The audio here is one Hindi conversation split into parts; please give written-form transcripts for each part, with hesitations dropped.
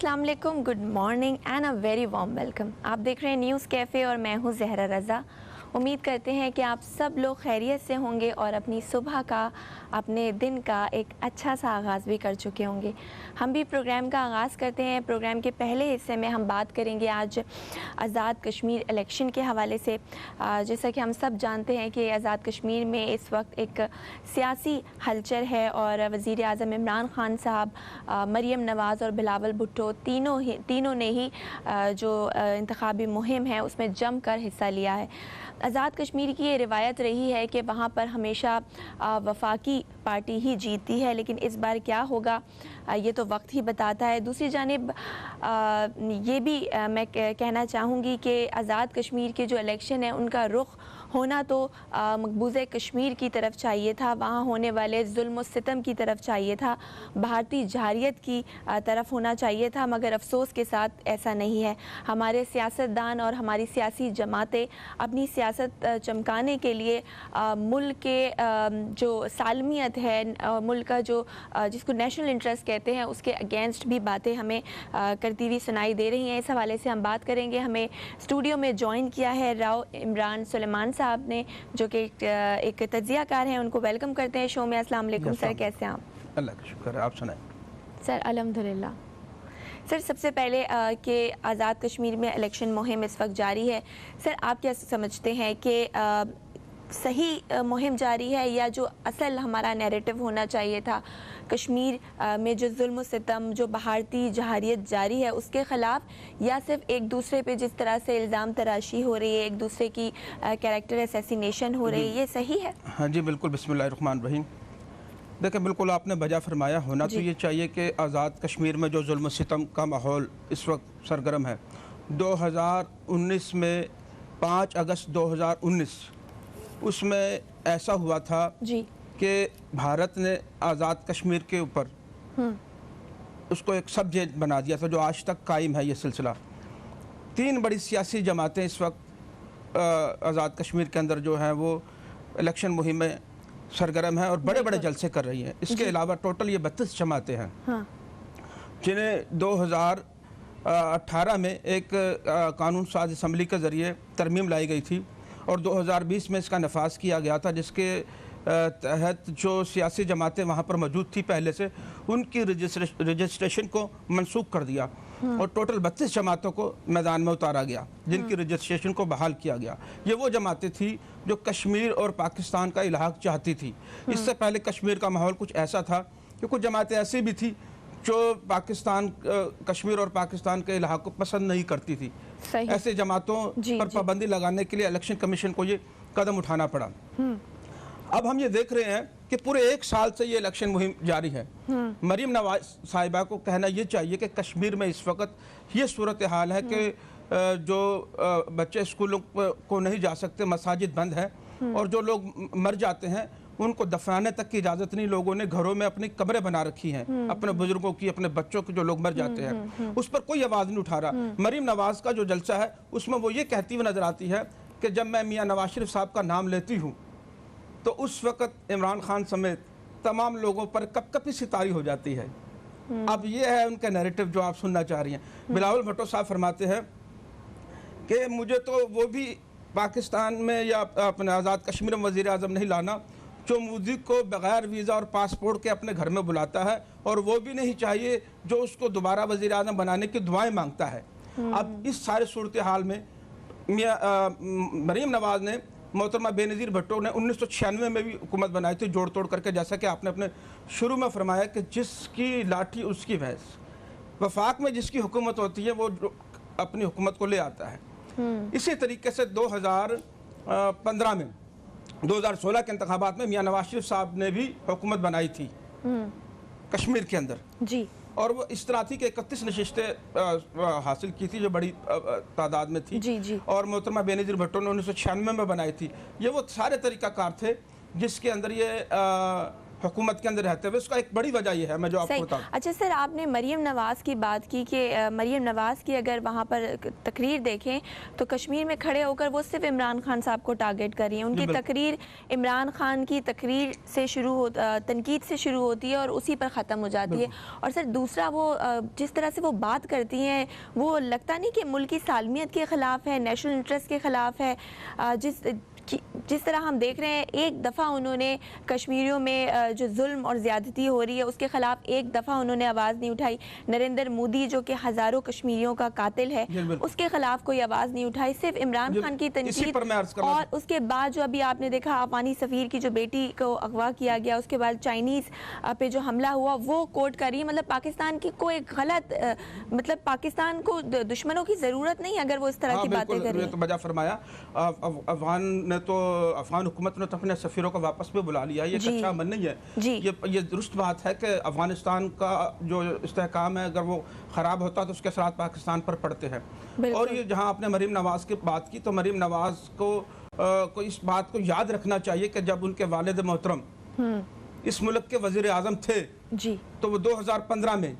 अस्सलाम वालेकुम, good morning and a very warm welcome. आप देख रहे हैं न्यूज़ कैफ़े और मैं हूं ज़हरा रज़ा। उम्मीद करते हैं कि आप सब लोग खैरियत से होंगे और अपनी सुबह का, अपने दिन का एक अच्छा सा आगाज़ भी कर चुके होंगे। हम भी प्रोग्राम का आगाज़ करते हैं। प्रोग्राम के पहले हिस्से में हम बात करेंगे आज आज़ाद कश्मीर इलेक्शन के हवाले से। जैसा कि हम सब जानते हैं कि आज़ाद कश्मीर में इस वक्त एक सियासी हलचल है और वज़ीर आज़म इमरान ख़ान साहब, मरीम नवाज़ और बिलावल भुट्टो तीनों ने ही जो इंतखाबी मुहिम है उसमें जम कर हिस्सा लिया है। आज़ाद कश्मीर की ये रिवायत रही है कि वहाँ पर हमेशा वफाकी पार्टी ही जीतती है, लेकिन इस बार क्या होगा ये तो वक्त ही बताता है। दूसरी जानिब ये भी मैं कहना चाहूँगी कि आज़ाद कश्मीर के जो इलेक्शन है उनका रुख होना तो मकबूज़े कश्मीर की तरफ चाहिए था, वहाँ होने वाले जुल्म और सितम की तरफ चाहिए था, भारतीय जहारियत की तरफ होना चाहिए था, मगर अफसोस के साथ ऐसा नहीं है। हमारे सियासतदान और हमारी सियासी जमातें अपनी सियासत चमकाने के लिए मुल्क के जो सालमियत है, मुल्क का जो जिसको नेशनल इंटरेस्ट कहते हैं उसके अगेंस्ट भी बातें हमें करती हुई सुनाई दे रही हैं। इस हवाले से हम बात करेंगे। हमें स्टूडियो में ज्वाइन किया है राव इमरान सुलेमान साहब ने, जो कि एक तज्ज़ियाकार हैं। उनको वेलकम करते हैं शो में। अस्सलाम वालेकुम सर, कैसे हैं आप? अल्लाह का शुक्र है, आप सुनाएं। सर अल्हम्दुलिल्लाह। सर सबसे पहले कि आज़ाद कश्मीर में इलेक्शन मुहिम इस वक्त जारी है, सर आप क्या समझते हैं कि सही मुहिम जारी है या जो असल हमारा नैरेटिव होना चाहिए था कश्मीर में जो जुल्म सितम, जो भारतीय जहारियत जारी है उसके ख़िलाफ़, या सिर्फ एक दूसरे पे जिस तरह से इल्ज़ाम तराशी हो रही है, एक दूसरे की कैरेक्टर असैसिनेशन हो रही है, ये सही है? हाँ जी बिल्कुल, बिस्मिल्लाहिर्रहमानिर्रहीम। देखिए बिल्कुल आपने बजा फरमाया। होना तो ये चाहिए कि आज़ाद कश्मीर में जो जुल्म सितम का माहौल इस वक्त सरगर्म है, 2019 में 5 अगस्त 2019 उसमें ऐसा हुआ था जी कि भारत ने आज़ाद कश्मीर के ऊपर उसको एक सब्जेक्ट बना दिया था, जो आज तक कायम है ये सिलसिला। 3 बड़ी सियासी जमातें इस वक्त आज़ाद कश्मीर के अंदर जो हैं वो इलेक्शन मुहिम में सरगर्म है और बड़े बड़े जलसे कर रही हैं। इसके अलावा टोटल ये 32 जमातें हैं, हाँ। जिन्हें 2018 में एक कानून साज असम्बली के ज़रिए तरमीम लाई गई थी और 2020 में इसका नफाज किया गया था, जिसके तहत जो सियासी जमातें वहाँ पर मौजूद थी पहले से, उनकी रजिस्ट्रेशन को मनसूख कर दिया और टोटल 32 जमातों को मैदान में उतारा गया, जिनकी रजिस्ट्रेशन को बहाल किया गया। ये वो जमातें थी जो कश्मीर और पाकिस्तान का इलाहाक चाहती थी। इससे पहले कश्मीर का माहौल कुछ ऐसा था कि कुछ जमातें ऐसी भी थी जो पाकिस्तान, कश्मीर और पाकिस्तान के इलाहाक को पसंद नहीं करती थी। ऐसे जमातों पर पाबंदी लगाने के लिए इलेक्शन कमीशन को ये कदम उठाना पड़ा। अब हम ये देख रहे हैं कि पूरे 1 साल से ये इलेक्शन मुहिम जारी है। मरीम नवाज साहिबा को कहना ये चाहिए कि कश्मीर में इस वक्त ये सूरत हाल है कि जो बच्चे स्कूलों को नहीं जा सकते, मसाजिद बंद है और जो लोग मर जाते हैं उनको दफनाने तक की इजाज़त नहीं। लोगों ने घरों में अपनी कब्रें बना रखी हैं, अपने बुजुर्गों की, अपने बच्चों की, जो लोग मर जाते हैं, उस पर कोई आवाज़ नहीं उठा रहा। मरीम नवाज का जो जलसा है उसमें वो ये कहती हुई नजर आती है कि जब मैं मियाँ नवाज शरीफ साहब का नाम लेती हूँ तो उस वक़्त इमरान खान समेत तमाम लोगों पर कपकपी सी तारी हो जाती है। अब ये है उनका नैरेटिव जो आप सुनना चाह रही हैं। बिलावल भुट्टो साहब फरमाते हैं कि मुझे तो वो भी पाकिस्तान में या अपने आज़ाद कश्मीर में वज़ीर आज़म नहीं लाना जो मोदी को बग़ैर वीज़ा और पासपोर्ट के अपने घर में बुलाता है, और वो भी नहीं चाहिए जो उसको दोबारा वज़ीर आज़म बनाने की दुआएं मांगता है। अब इस सारे सूरत हाल में मरीम नवाज़ ने, मोहतरमा बेनज़ीर भुट्टो ने 1996 में भी हुकूमत बनाई थी जोड़ तोड़ करके, जैसा कि आपने अपने शुरू में फरमाया कि जिसकी लाठी उसकी भैंस। वफाक में जिसकी हुकूमत होती है वो अपनी हुकूमत को ले आता है। इसी तरीके से 2015 में 2016 के इंतखाबात में मियाँ नवाज शरीफ साहब ने भी हुकूमत बनाई थी कश्मीर के अंदर जी, और वो इस तरह थी कि 31 नशिस्तें हासिल की थी, जो बड़ी तादाद में थी जी। और मोहतरमा बेनज़ीर भुट्टो ने 1996 में बनाई थी। ये वो सारे तरीक़ाकार थे जिसके अंदर ये हुकूमत के अंदर रहते हुए। उसका एक बड़ी वजह ये है, मैं जो आपको बताऊं। अच्छा सर, आपने मरीम नवाज़ की बात की कि मरीम नवाज़ की अगर वहाँ पर तकरीर देखें तो कश्मीर में खड़े होकर वो सिर्फ इमरान खान साहब को टारगेट कर रही हैं। उनकी तकरीर इमरान खान की तकरीर से तनकीद से शुरू होती है और उसी पर ख़त्म हो जाती है। और सर दूसरा, वो जिस तरह से वो बात करती हैं वो लगता नहीं कि मुल्क की सालमियत के ख़िलाफ़ है, नेशनल इंटरेस्ट के ख़िलाफ़ है। जिस तरह हम देख रहे हैं, एक दफ़ा उन्होंने कश्मीरियों में जो जुल्म और ज़्यादती हो रही है उसके ख़िलाफ़ एक दफ़ा उन्होंने आवाज़ नहीं उठाई। नरेंद्र मोदी जो कि हज़ारों कश्मीरियों का कातिल है, उसके ख़िलाफ़ कोई आवाज़ नहीं उठाई, सिर्फ इमरान खान की तनकीद। और उसके बाद जो अभी आपने देखा, अफगानी सफ़ीर की जो बेटी को अगवा किया गया, उसके बाद चाइनीज़ पे जो हमला हुआ वो कोट कर रही है। मतलब पाकिस्तान की कोई गलत, मतलब पाकिस्तान को दुश्मनों की ज़रूरत नहीं अगर वो इस तरह की बातें कर रही है। तो बजा फरमाया, अफगान हुकूमत ने तो अपने सफ़ीरों को वापस भी बुला लिया। ये अच्छा अमल नहीं है। ये दुरुस्त बात है कि अफगानिस्तान का जो इस्तेहकाम है, अगर वो ख़राब होता तो उसके असरात पाकिस्तान पर पड़ते हैं। और ये जहाँ आपने मरीम नवाज़ की बात की, तो मरीम नवाज़ को इस बात को याद रखना चाहिए कि जब उनके वालिद मोहतरम इस मुल्क के वज़ीर आज़म थे तो वो 2015 में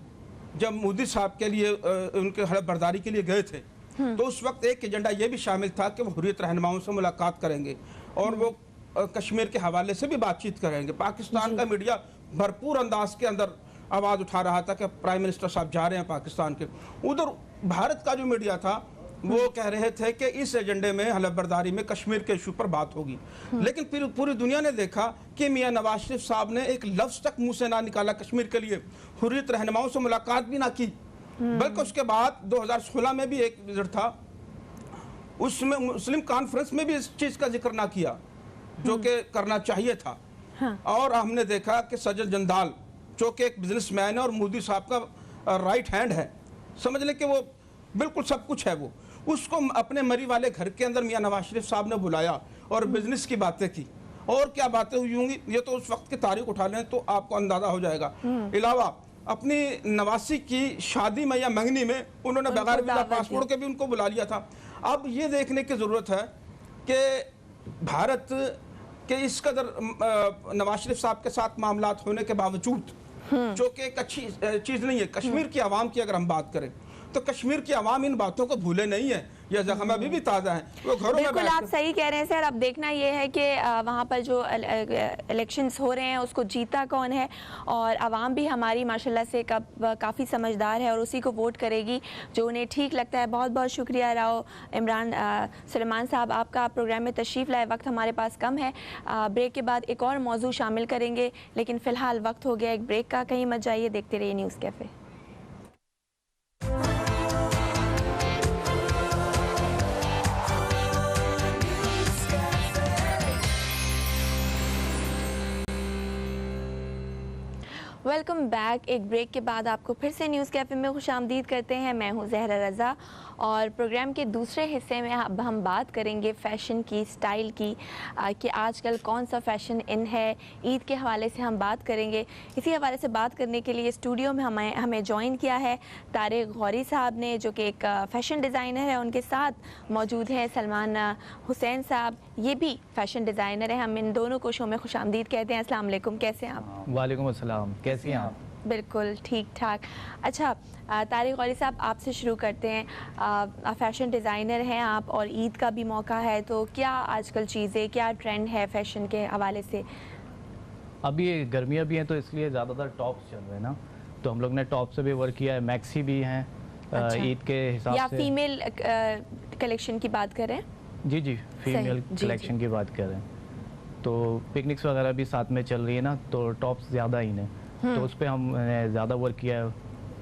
जब मोदी साहब के लिए उनके हलफ बर्दारी के लिए गए थे तो उस वक्त एक एजेंडा ये भी शामिल था कि वो हुर्रियत रहनुमाओं से मुलाकात करेंगे और वो कश्मीर के हवाले से भी बातचीत करेंगे। पाकिस्तान का मीडिया भरपूर अंदाज के अंदर आवाज़ उठा रहा था कि प्राइम मिनिस्टर साहब जा रहे हैं पाकिस्तान के। उधर भारत का जो मीडिया था वो कह रहे थे कि इस एजेंडे में हलफ बर्दारी में कश्मीर के इशू पर बात होगी। लेकिन फिर पूरी दुनिया ने देखा कि मियां नवाज शरीफ साहब ने एक लफ्ज़ तक मुँह से ना निकाला कश्मीर के लिए, हुर्रियत रहनुमाओं से मुलाकात भी ना की। बल्कि उसके बाद 2016 में भी एक विजिट था, उसमें मुस्लिम कॉन्फ्रेंस में भी इस चीज़ का जिक्र ना किया जो कि करना चाहिए था। और हमने देखा कि सज्जन जंदाल जो कि एक बिजनेसमैन है और मोदी साहब का राइट हैंड है, समझ लें कि वो बिल्कुल सब कुछ है, वो उसको अपने मरी वाले घर के अंदर मियां नवाज शरीफ साहब ने बुलाया और बिजनेस की बातें की। और क्या बातें हुई होंगी ये तो उस वक्त की तारीख उठा लें तो आपको अंदाजा हो जाएगा। अलावा अपनी नवासी की शादी में या मंगनी में उन्होंने बगैर वीजा पासपोर्ट के भी उनको बुला लिया था। अब ये देखने की ज़रूरत है कि भारत के इस कदर नवाज शरीफ साहब के साथ मामलात होने के बावजूद, जो कि एक अच्छी चीज़ नहीं है। कश्मीर की आवाम की अगर हम बात करें तो कश्मीर की आवाम इन बातों को भूले नहीं है, यह जख्म अभी भी ताज़ा है, वो घरों में। बिल्कुल आप सही कह रहे हैं सर। अब देखना ये है कि वहाँ पर जो इलेक्शंस हो रहे हैं उसको जीता कौन है, और आवाम भी हमारी माशाल्लाह से काफ़ी समझदार है और उसी को वोट करेगी जो उन्हें ठीक लगता है। बहुत बहुत शुक्रिया राव इमरान सुलेमान साहब, आपका प्रोग्राम में तशरीफ़ लाए। वक्त हमारे पास कम है, ब्रेक के बाद एक और मौजू शामिल करेंगे, लेकिन फ़िलहाल वक्त हो गया एक ब्रेक का। कहीं मत जाइए, देखते रहिए न्यूज़ कैफ़े। Welcome back. एक ब्रेक के बाद आपको फिर से न्यूज़ कैफ़े में खुशामदीद करते हैं। मैं हूं ज़हरा रज़ा और प्रोग्राम के दूसरे हिस्से में अब हम बात करेंगे फ़ैशन की, स्टाइल की, कि आजकल कौन सा फ़ैशन इन है। ईद के हवाले से हम बात करेंगे। इसी हवाले से बात करने के लिए स्टूडियो में हमें जॉइन किया है तारिक गौरी साहब ने, जो कि एक फ़ैशन डिज़ाइनर है। उनके साथ मौजूद हैं सलमान हुसैन साहब, ये भी फ़ैशन डिज़ाइनर है। हम इन दोनों को शो में खुशामदीद कहते हैं। अस्सलाम वालेकुम, कैसे हैं आप? वालेकुम अस्सलाम, कैसी हैं आप? बिल्कुल ठीक ठाक। अच्छा तारिक गौरी साहब, आपसे शुरू करते हैं। फ़ैशन डिज़ाइनर हैं आप और ईद का भी मौका है, तो क्या आजकल चीज़ें, क्या ट्रेंड है फ़ैशन के हवाले से? अभी गर्मियाँ भी हैं तो इसलिए ज़्यादातर टॉप्स चल रहे हैं ना, तो हम लोग ने टॉप से भी वर्क किया है, मैक्सी भी हैं ईद के हिसाब से। या फीमेल कलेक्शन की बात करें? जी जी, फीमेल कलेक्शन की बात करें तो पिकनिक्स वगैरह भी साथ में चल रही है ना, तो टॉप्स ज़्यादा ही हैं, तो उस पर हमने ज़्यादा वर्क किया है,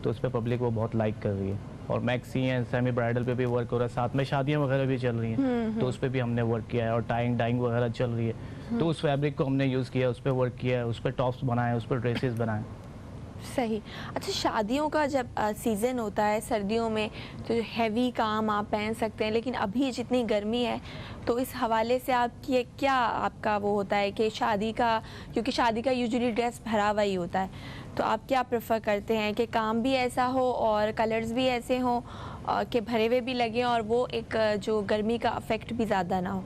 तो उस पर पब्लिक वो बहुत लाइक कर रही है। और मैक्सी हैं, सेमी ब्राइडल पे भी वर्क हो रहा है, साथ में शादियाँ वगैरह भी चल रही हैं, तो उस पर भी हमने वर्क किया है। और टाइंग डाइंग वगैरह चल रही है, तो उस फैब्रिक को हमने यूज़ किया, उस पर वर्क किया है, उस पर टॉप्स बनाए, उस पर ड्रेसेस बनाए। सही। अच्छा, शादियों का जब सीज़न होता है सर्दियों में तो हैवी काम आप पहन सकते हैं, लेकिन अभी जितनी गर्मी है तो इस हवाले से आपकी क्या आपका वो होता है कि शादी का, क्योंकि शादी का यूजुअली ड्रेस भरा हुआ ही होता है, तो आप क्या प्रेफर करते हैं कि काम भी ऐसा हो और कलर्स भी ऐसे हों कि भरे हुए भी लगें और वो एक जो गर्मी का अफेक्ट भी ज़्यादा ना हो?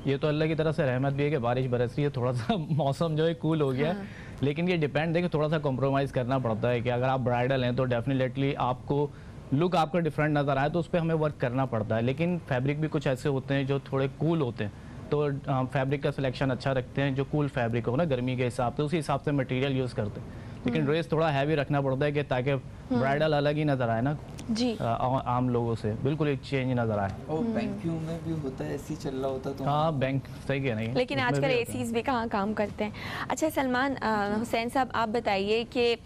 ये तो अल्लाह की तरफ से रहमत भी है कि बारिश बरस रही है, थोड़ा सा मौसम जो है कूल हो गया है, लेकिन ये डिपेंड देखिए थोड़ा सा कॉम्प्रोमाइज़ करना पड़ता है कि अगर आप ब्राइडल हैं तो डेफिनेटली आपको लुक आपका डिफरेंट नज़र आए तो उस पर हमें वर्क करना पड़ता है। लेकिन फैब्रिक भी कुछ ऐसे होते हैं जो थोड़े कूल होते हैं, तो हम फैब्रिक का सिलेक्शन अच्छा रखते हैं जो कूल फैब्रिक हो ना गर्मी के हिसाब से, उसी हिसाब से मटेरियल यूज़ करते हैं। लेकिन ड्रेस थोड़ा हैवी रखना पड़ता है कि ताकि ब्राइडल अलग ही नज़र आए ना जी आम लोगों से, बिल्कुल एक चेंज नज़र आए। और बैंकिंग में भी होता है, ऐसी चल रहा होता तो हाँ बैंक सही कह रही है, लेकिन उसमें आजकल भी होता है। एसीज भी कहाँ काम करते हैं। अच्छा सलमान हुसैन साहब, आप बताइए कि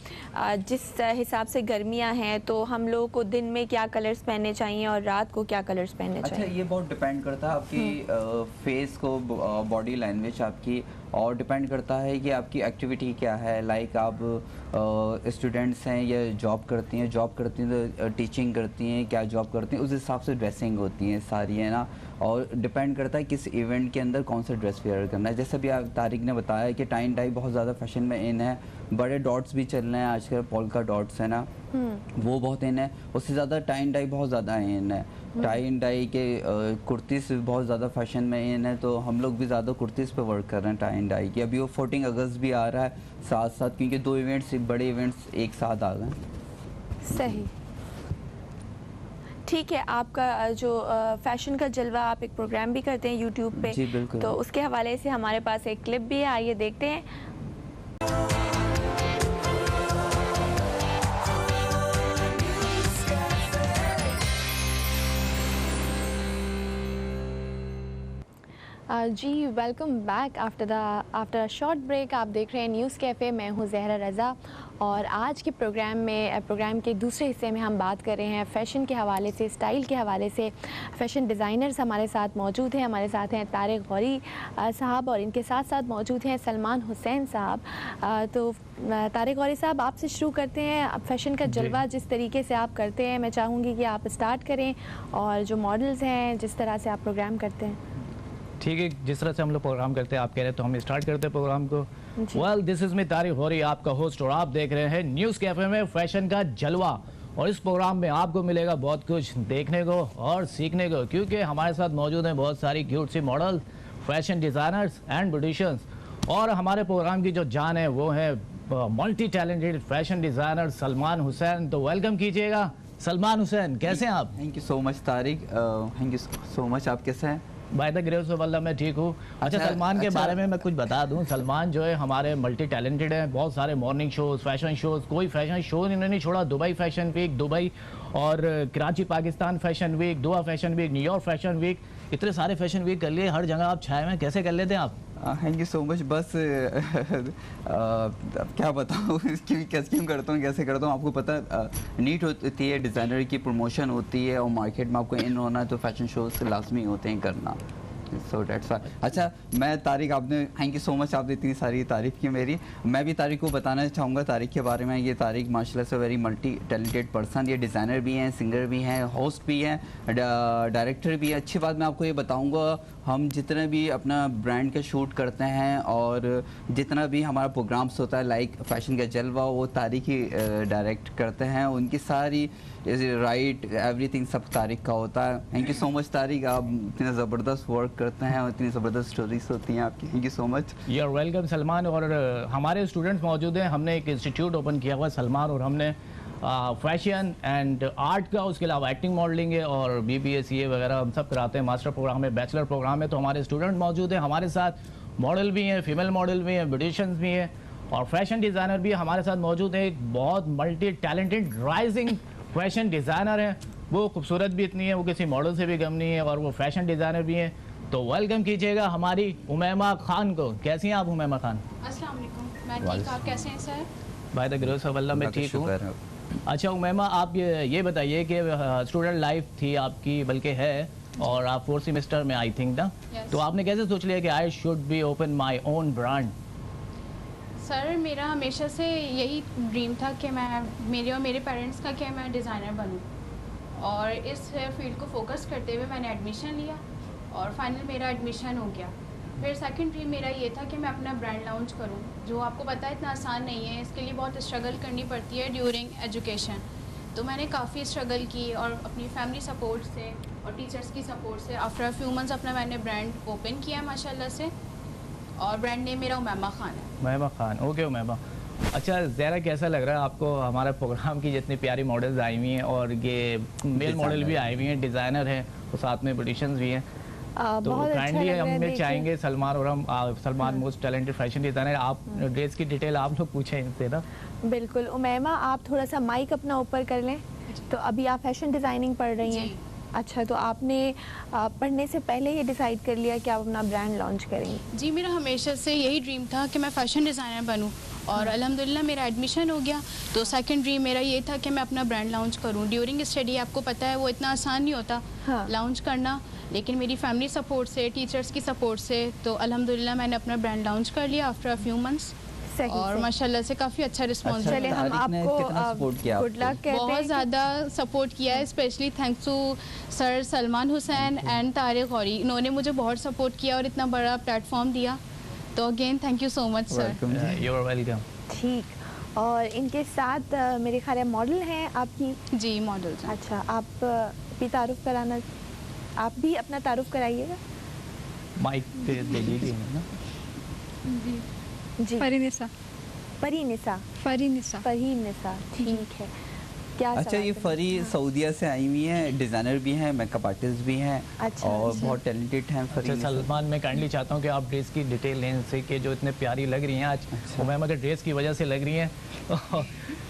जिस हिसाब से गर्मियाँ हैं तो हम लोगों को दिन में क्या कलर्स पहनने चाहिए और रात को क्या कलर्स पहनने अच्छा, चाहिए? ये बहुत डिपेंड करता है आपकी फेस को, बॉडी लैंग्वेज आपकी, और डिपेंड करता है कि आपकी एक्टिविटी क्या है। लाइक आप स्टूडेंट्स हैं या जॉब करती हैं तो टीचिंग करती हैं, क्या जॉब करती हैं, उस हिसाब से ड्रेसिंग होती हैं सारी, है ना। और डिपेंड करता है किस इवेंट के अंदर कौन सा ड्रेस वेयर करना है। जैसे भी आप तारिक ने बताया कि टाइन डाई बहुत ज़्यादा फैशन में इन है, बड़े डॉट्स भी चल रहे हैं आजकल, पोल्का डॉट्स है ना, वो बहुत इन है। उससे ज़्यादा टाइन डाई बहुत ज़्यादा इन है। टाइन डाई के कुर्तीस बहुत ज़्यादा फैशन में इन है, तो हम लोग भी ज़्यादा कुर्तीस पे वर्क कर रहे हैं टाइन डाई की। अभी वो 14 अगस्त भी आ रहा है साथ साथ, क्योंकि 2 इवेंट्स, बड़े इवेंट्स एक साथ आ गए। सही, ठीक है। आपका जो फैशन का जलवा, आप एक प्रोग्राम भी करते हैं यूट्यूब पे, जी बिल्कुल। तो उसके हवाले से हमारे पास एक क्लिप भी है, आइए देखते हैं। जी welcome back after a short break. आप देख रहे हैं न्यूज़ कैफ़े, मैं हूं ज़हरा रज़ा, और आज के प्रोग्राम के दूसरे हिस्से में हम बात कर रहे हैं फ़ैशन के हवाले से, स्टाइल के हवाले से। फ़ैशन डिज़ाइनर्स हमारे साथ मौजूद हैं। हमारे साथ हैं तारिक गौरी साहब, और इनके साथ साथ मौजूद हैं सलमान हुसैन साहब। तो तारिक गौरी साहब, आपसे शुरू करते हैं। फ़ैशन का जलवा जिस तरीके से आप करते हैं, मैं चाहूँगी कि आप स्टार्ट करें, और जो मॉडल्स हैं जिस तरह से आप प्रोग्राम करते हैं। ठीक है, जिस तरह से हम लोग प्रोग्राम करते हैं आप कह रहे हैं तो हम स्टार्ट करते हैं प्रोग्राम को। Well, this is me Tariq Gauri, आपका होस्ट, और आप देख रहे हैं न्यूज़ कैफे में फैशन का जलवा। और इस प्रोग्राम में आपको मिलेगा बहुत कुछ देखने को और सीखने को, क्योंकि हमारे साथ मौजूद हैं बहुत सारी क्यूट सी model, fashion designers and beauticians. और हमारे प्रोग्राम की जो जान है वो है multi talented fashion designer Salman Hussain. तो वेलकम कीजिएगा सलमान हुसैन, कैसे हैं आप? Thank you so much Tariq, thank you so much. आप कैसे हैं? बाय द ग्रेस ऑफ अल्लाह मैं ठीक हूँ। अच्छा, सलमान के बारे में मैं कुछ बता दूं। सलमान जो है हमारे मल्टी टैलेंटेड है, बहुत सारे मॉर्निंग शोज, फैशन शोज, कोई फैशन शो इन्होंने नहीं छोड़ा। दुबई फैशन वीक, दुबई और Karachi Pakistan fashion week, Doha fashion week, New York fashion week, इतने सारे फैशन वीक कर लिए। हर जगह आप छाए हुए, कैसे कर लेते हैं आप? Thank you so much. बस क्या बताऊँ क्यों करता हूँ, कैसे करता हूँ। आपको पता है नीड होती है, डिज़ाइनर की प्रमोशन होती है, और मार्केट में आपको इन होना है, तो फैशन शोज लाजमी होते हैं करना। So that's why. अच्छा, मैं तारिक, आपने थैंक यू सो मच, आपने इतनी सारी तारीफ़ की मेरी। मैं भी तारिक को बताना चाहूँगा तारिक के बारे में। ये तारिक माशाल्लाह से वेरी मल्टी टैलेंटेड पर्सन। ये डिज़ाइनर भी हैं, सिंगर भी हैं, होस्ट भी हैं, डायरेक्टर भी हैं। अच्छी बात मैं आपको ये बताऊँगा, हम जितने भी अपना ब्रांड का शूट करते हैं और जितना भी हमारा प्रोग्राम्स होता है लाइक फैशन का जलवा, वो तारिक ही डायरेक्ट करते हैं। उनकी सारी राइट एवरीथिंग सब तारिक का होता है। Thank you so much Tariq, आप इतने ज़बरदस्त वर्क करते हैं और इतनी ज़बरदस्त स्टोरीज होती हैं आपकी। Thank you so much. You are welcome Salman. और हमारे स्टूडेंट्स मौजूद हैं, हमने एक इंस्टीट्यूट ओपन किया हुआ है सलमान, और हमने फैशन एंड आर्ट का, उसके अलावा एक्टिंग, मॉडलिंग है और BBA CA वगैरह हम सब कराते हैं। मास्टर प्रोग्राम है, बैचलर प्रोग्राम है। तो हमारे स्टूडेंट मौजूद हैं, हमारे साथ मॉडल भी हैं, फीमेल मॉडल भी हैं, ब्यूटिशियंस भी हैं, और फैशन डिज़ाइनर भी हमारे साथ मौजूद है। एक बहुत multi talented rising fashion designer है, वो खूबसूरत भी इतनी है, वो किसी मॉडल से भी कम नहीं है, और वो फैशन डिज़ाइनर भी हैं। तो वेलकम कीजिएगा हमारी उमैमा खान को। कैसी हैं आप उमैमा खान? अस्सलाम वालेकुम, मैं ठीक, आप कैसे हैं sir? By the grace of अल्लाह मैं ठीक हूँ। अच्छा उमैमा, आप ये बताइए कि स्टूडेंट लाइफ थी आपकी, बल्कि है, और आप 4th सेमेस्टर में आई थिंक ना, तो आपने कैसे सोच लिया कि I should be open my own brand? Sir, मेरा हमेशा से यही ड्रीम था कि मेरे और मेरे पेरेंट्स का कि मैं डिज़ाइनर बनूं, और इस फील्ड को फोकस करते हुए मैंने एडमिशन लिया, और फाइनल मेरा एडमिशन हो गया। फिर सेकंड ड्रीम मेरा ये था कि मैं अपना ब्रांड लॉन्च करूं, जो आपको पता है इतना आसान नहीं है, इसके लिए बहुत स्ट्रगल करनी पड़ती है ड्यूरिंग एजुकेशन। तो मैंने काफ़ी स्ट्रगल की, और अपनी फैमिली सपोर्ट से और टीचर्स की सपोर्ट से आफ्टर अ फ्यू मंथ्स अपना मैंने ब्रांड ओपन किया माशाल्लाह से। और ब्रांड नेम मेरा उमैमा खान है। उमैमा खान, ओके उमैमा। अच्छा ज़हरा, कैसा लग रहा है आपको हमारे प्रोग्राम की जितनी प्यारी मॉडल्स आई हुई हैं और ये मेल मॉडल भी आई हुई हैं, डिज़ाइनर हैं और साथ में ब्यूटिशियंस भी हैं, तो बहुत अच्छा काइंडली लग रहा है हम देखिए। चाहेंगे सलमान और हम Salman most talented fashion designer, आप ड्रेस की डिटेल आप लोग पूछें इनसे ना। बिल्कुल उमैमा, आप थोड़ा सा माइक अपना ऊपर कर लें। तो अभी आप फैशन डिज़ाइनिंग पढ़ रही हैं। जी। अच्छा, तो आपने पढ़ने से पहले ये डिसाइड कर लिया कि आप अपना ब्रांड लॉन्च करेंगी? जी, मेरा हमेशा से यही ड्रीम था कि मैं फ़ैशन डिज़ाइनर बनूं और अल्हम्दुलिल्लाह मेरा एडमिशन हो गया। तो सेकंड ड्रीम मेरा ये था कि मैं अपना ब्रांड लॉन्च करूं। ड्यूरिंग स्टडी आपको पता है वो इतना आसान नहीं होता हाँ। लॉन्च करना, लेकिन मेरी फैमिली सपोर्ट से, टीचर्स की सपोर्ट से तो अल्हम्दुलिल्लाह मैंने अपना ब्रांड लॉन्च कर लिया आफ्टर अ फ्यू मंथ्स सही और से। माशाल्लाह से काफ़ी अच्छा रिस्पॉन्स अच्छा, चले हम तारिक ने आपको कितना support किया गुड आपको? लक कहते हैं बहुत कि- ज़्यादा सपोर्ट किया है, specially thanks to sir Salman Hussain and Tariq Gauri. इन्होंने मुझे बहुत सपोर्ट किया और इतना बड़ा प्लेटफॉर्म दिया, तो again thank you so much sir. Welcome जी। You are welcome. ठीक, और इनके साथ मेरे ख्याल है मॉडल हैं आपकी। जी, मॉडल्स हैं। अच्छा, आप भी तारुफ कराना, आप भी अपना तारुफ कराइएगा। माइक दे दीजिए ना। जी, फरीनिसा। फरीनिसा। फरीनिसा। फरीनिसा, ठीक है। क्या अच्छा, सवाल ये करें? फरी सऊदीया से आई हुई हैं, डिज़ाइनर भी हैं, मेकअप आर्टिस्ट भी हैं अच्छा, और अच्छा। बहुत टैलेंटेड हैं फरी। अच्छा सलमान, मैं काइंडली चाहता हूँ कि आप ड्रेस की डिटेल लें इनसे कि जो इतने प्यारी लग रही हैं आज, उमैमा के ड्रेस की वजह से लग रही हैं।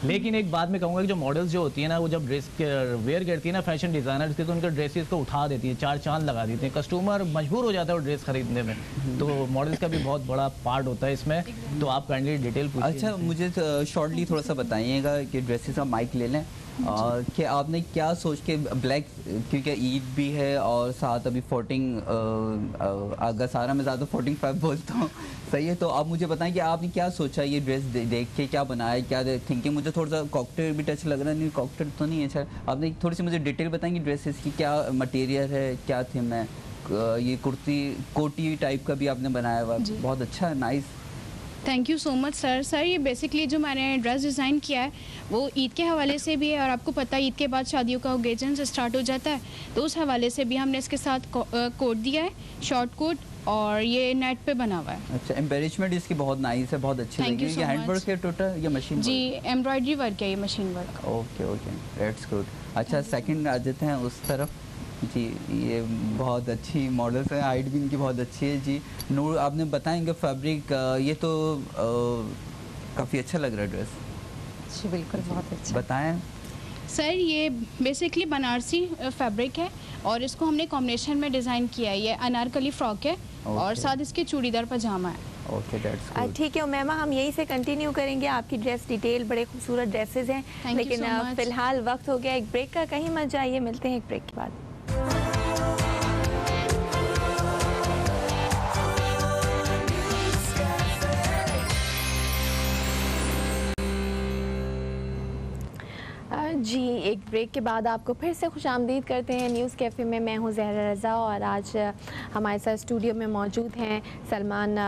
लेकिन एक बात मैं कहूँगा कि जो मॉडल्स जो होती हैं ना, वो जब ड्रेस वेयर करती है ना फैशन डिज़ाइनर की, तो उनके ड्रेसेस को उठा देती है, चार चांद लगा देती हैं, कस्टमर मजबूर हो जाता है वो ड्रेस खरीदने में। तो मॉडल्स का भी बहुत बड़ा पार्ट होता है इसमें, तो आप काइंडली डिटेल पूछिए। अच्छा, मुझे शॉर्टली थोड़ा सा बताइएगा कि ड्रेसेस का माइक ले लें कि आपने क्या सोच के ब्लैक, क्योंकि ईद भी है और साथ अभी 14 अगस्त आ रहा, मैं ज़्यादा 45 बोलता हूँ, सही है। तो आप मुझे बताएं कि आपने क्या सोचा ये ड्रेस देख के, क्या बनाया, क्या थिंकिंग। मुझे थोड़ा सा कॉकटेल भी टच लग रहा है, नहीं कॉकटेल तो नहीं है। अच्छा, आपने थोड़ी सी मुझे डिटेल बताएंगे ड्रेसेस की, क्या मटेरियल है, क्या थीम है। ये कुर्ती कोटी टाइप का भी आपने बनाया हुआ, बहुत अच्छा, nice. Thank you so much sir. Sir, ये बेसिकली जो मैंने ड्रेस डिज़ाइन किया है वो ईद के हवाले से भी है, और आपको पता है ईद के बाद शादियों का ओकेजन स्टार्ट हो जाता है, तो उस हवाले से भी हमने इसके साथ कोट दिया है, शॉर्ट कोट, और ये नेट पे बना हुआ है। अच्छा, एम्बेलिशमेंट इसकी बहुत नाइस है, बहुत अच्छी Thank लगी। you so ये हैंड वर्क much. है टोटल या मशीन? जी, एम्ब्रॉयडरी वर्क है, ये machine work. Okay okay, that's good. अच्छा, सेकंड आ जाते हैं उस तरफ जी। ये बहुत अच्छी मॉडल्स हैं, हाइट भी इनकी बहुत अच्छी है जी। नूर, आपने बताएंगे फैब्रिक, ये तो काफ़ी अच्छा लग रहा है ड्रेस, जी बिल्कुल, बहुत अच्छा। बताएं। सर, ये बेसिकली बनारसी फैब्रिक है और इसको हमने कॉम्बिनेशन में डिज़ाइन किया है। ये अनारकली फ्रॉक है और Okay. साथ इसके चूड़ीदार पजामा है। Okay, that's good. ठीक है उमैमा, हम यहीं से कंटिन्यू करेंगे। आपकी ड्रेस डिटेल, बड़े खूबसूरत ड्रेसेस हैं, Thank you लेकिन so much. फिलहाल वक्त हो गया एक ब्रेक का। कहीं मत जाइए, मिलते हैं एक ब्रेक के बाद। जी, एक ब्रेक के बाद आपको फिर से खुशामदीद करते हैं न्यूज़ कैफ़े में। मैं हूं ज़हरा रज़ा और आज हमारे साथ स्टूडियो में मौजूद हैं सलमान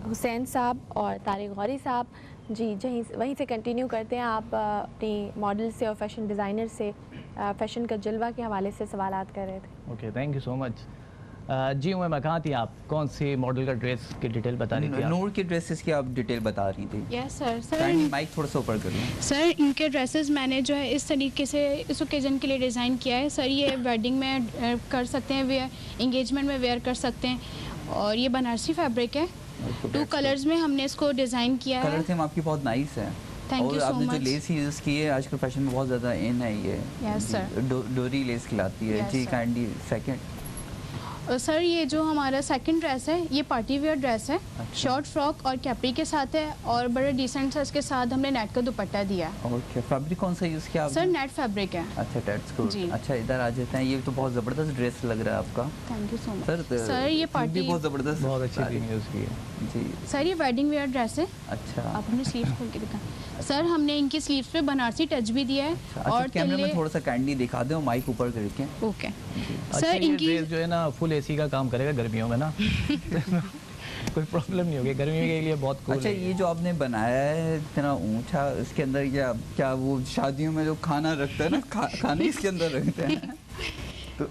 हुसैन साहब और तारिक गौरी साहब। जी, वहीं से कंटिन्यू करते हैं। आप अपनी मॉडल से और फैशन डिज़ाइनर से फैशन का जलवा के हवाले से सवालात कर रहे थे। Okay, thank you so much. जी उमैमा, कहाँ थी आप? कौन सी मॉडल का ड्रेस की डिटेल बता रही थी आप? नूर की ड्रेसेस की आप डिटेल बता रही थी। Yes sir. काइंडली माइक थोड़ा सा ऊपर करिए। सर, इनके ड्रेसेस मैंने जो है इस तरीके से इस ओकेजन के लिए डिज़ाइन किया है। सर, ये वेडिंग में कर सकते हैं वेयर, इंगेजमेंट में वेयर कर सकते हैं, और ये बनारसी फैब्रिक है। 2 कलर्स में हमने इसको डिज़ाइन किया है। कलर थीम आपकी बहुत नाइस है। Thank you और so आपने जो much. लेस यूज़ की है आजकल फैशन में बहुत ज़्यादा इन है ये। Yes, sir. डोरी लेस खिलाती है Yes, जी। sir. Kindly second. सर, ये जो हमारा सेकंड ड्रेस है ये पार्टी वेयर ड्रेस है। शॉर्ट फ्रॉक और कैपरी के साथ है, और बड़े डिसेंट सा इसके साथ हमने नेट का दुपट्टा दिया है। ओके, फैब्रिक कौन सा यूज़ किया सर, आपने? नेट फैब्रिक है। अच्छा, दैट्स गुड। जी। अच्छा, इधर आ जाते हैं। ये तो बहुत ज़बरदस्त ड्रेस लग रहा है आपका thank you so much sir. Sir, ये भी पार्टी, बहुत ज़बरदस्त, बहुत अच्छी सारी। थी यूज़ की है। जी। सर ये वेडिंग वेयर ड्रेस है। अच्छा, आप अपने स्लीव्स खोल के दिखाएं। सर, हमने इनकी स्लीव्स पे बनारसी टच भी दिया है, अच्छा, और कैमरे में तिल्ले। थोड़ा सा काइंडली दिखा दो, माइक ऊपर करके। ओके अच्छा, सर, ये इनकी ड्रेस जो है ना फुल एसी का काम करेगा गर्मियों में ना। कोई प्रॉब्लम नहीं होगी, गर्मी के लिए बहुत कूल अच्छा, है। ये जो आपने बनाया है इतना ऊंचा, इसके अंदर क्या क्या वो शादियों में जो खाना रखता है ना, खाने इसके अंदर रखते हैं तो